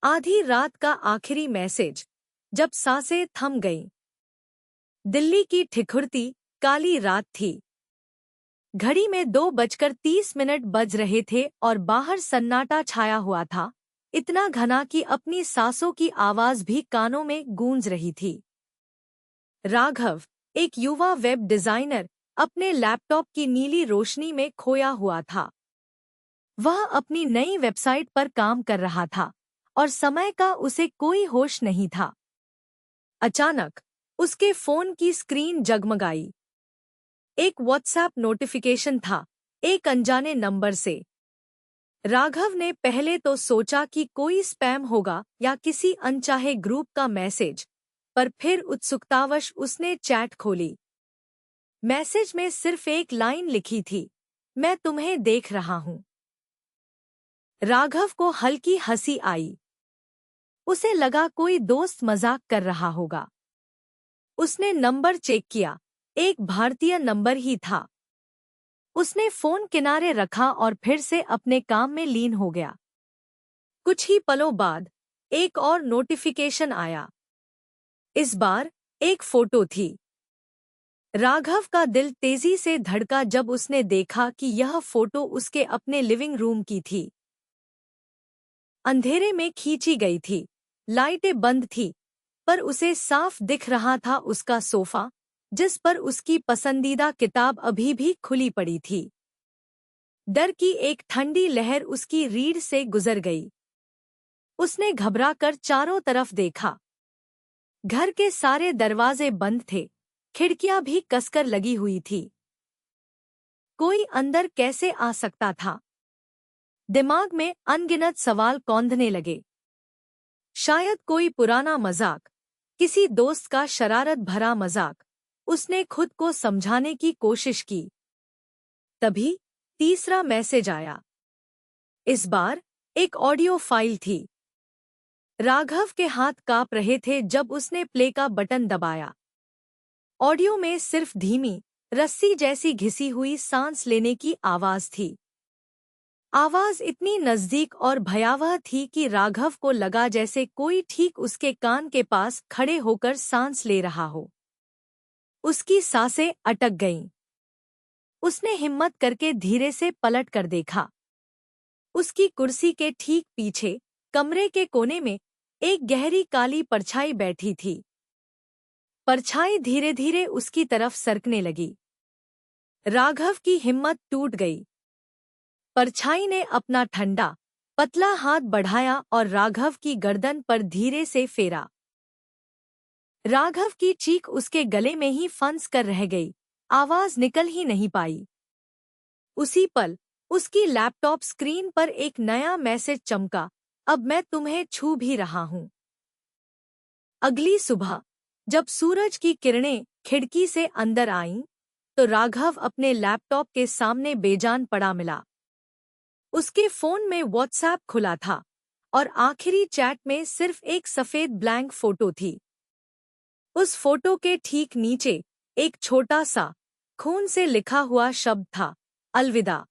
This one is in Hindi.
आधी रात का आखिरी मैसेज। जब सांसें थम गईं। दिल्ली की ठिठुरती काली रात थी। घड़ी में 2:30 बज रहे थे और बाहर सन्नाटा छाया हुआ था, इतना घना कि अपनी सांसों की आवाज भी कानों में गूंज रही थी। राघव, एक युवा वेब डिजाइनर, अपने लैपटॉप की नीली रोशनी में खोया हुआ था। वह अपनी नई वेबसाइट पर काम कर रहा था और समय का उसे कोई होश नहीं था। अचानक उसके फोन की स्क्रीन जगमगाई। एक व्हाट्सएप नोटिफिकेशन था, एक अनजाने नंबर से। राघव ने पहले तो सोचा कि कोई स्पैम होगा या किसी अनचाहे ग्रुप का मैसेज, पर फिर उत्सुकतावश उसने चैट खोली। मैसेज में सिर्फ एक लाइन लिखी थी, मैं तुम्हें देख रहा हूं। राघव को हल्की हंसी आई। उसे लगा कोई दोस्त मजाक कर रहा होगा। उसने नंबर चेक किया, एक भारतीय नंबर ही था। उसने फोन किनारे रखा और फिर से अपने काम में लीन हो गया। कुछ ही पलों बाद एक और नोटिफिकेशन आया। इस बार एक फोटो थी। राघव का दिल तेजी से धड़का जब उसने देखा कि यह फोटो उसके अपने लिविंग रूम की थी। अंधेरे में खींची गई थी, लाइटें बंद थी, पर उसे साफ दिख रहा था उसका सोफा, जिस पर उसकी पसंदीदा किताब अभी भी खुली पड़ी थी। डर की एक ठंडी लहर उसकी रीढ़ से गुजर गई। उसने घबराकर चारों तरफ देखा। घर के सारे दरवाजे बंद थे, खिड़कियां भी कसकर लगी हुई थी। कोई अंदर कैसे आ सकता था? दिमाग में अनगिनत सवाल कौंधने लगे। शायद कोई पुराना मजाक, किसी दोस्त का शरारत भरा मजाक। उसने खुद को समझाने की कोशिश की। तभी तीसरा मैसेज आया। इस बार एक ऑडियो फाइल थी। राघव के हाथ कांप रहे थे जब उसने प्ले का बटन दबाया। ऑडियो में सिर्फ धीमी, रस्सी जैसी घिसी हुई सांस लेने की आवाज थी। आवाज इतनी नजदीक और भयावह थी कि राघव को लगा जैसे कोई ठीक उसके कान के पास खड़े होकर सांस ले रहा हो। उसकी सांसें अटक गईं। उसने हिम्मत करके धीरे से पलट कर देखा। उसकी कुर्सी के ठीक पीछे, कमरे के कोने में, एक गहरी काली परछाई बैठी थी। परछाई धीरे धीरे उसकी तरफ सरकने लगी। राघव की हिम्मत टूट गई। परछाई ने अपना ठंडा, पतला हाथ बढ़ाया और राघव की गर्दन पर धीरे से फेरा। राघव की चीख उसके गले में ही फंस कर रह गई, आवाज निकल ही नहीं पाई। उसी पल उसकी लैपटॉप स्क्रीन पर एक नया मैसेज चमका, अब मैं तुम्हें छू भी रहा हूं। अगली सुबह जब सूरज की किरणें खिड़की से अंदर आईं, तो राघव अपने लैपटॉप के सामने बेजान पड़ा मिला। उसके फोन में व्हाट्सएप खुला था और आखिरी चैट में सिर्फ एक सफेद ब्लैंक फोटो थी। उस फोटो के ठीक नीचे एक छोटा सा, खून से लिखा हुआ शब्द था, अलविदा।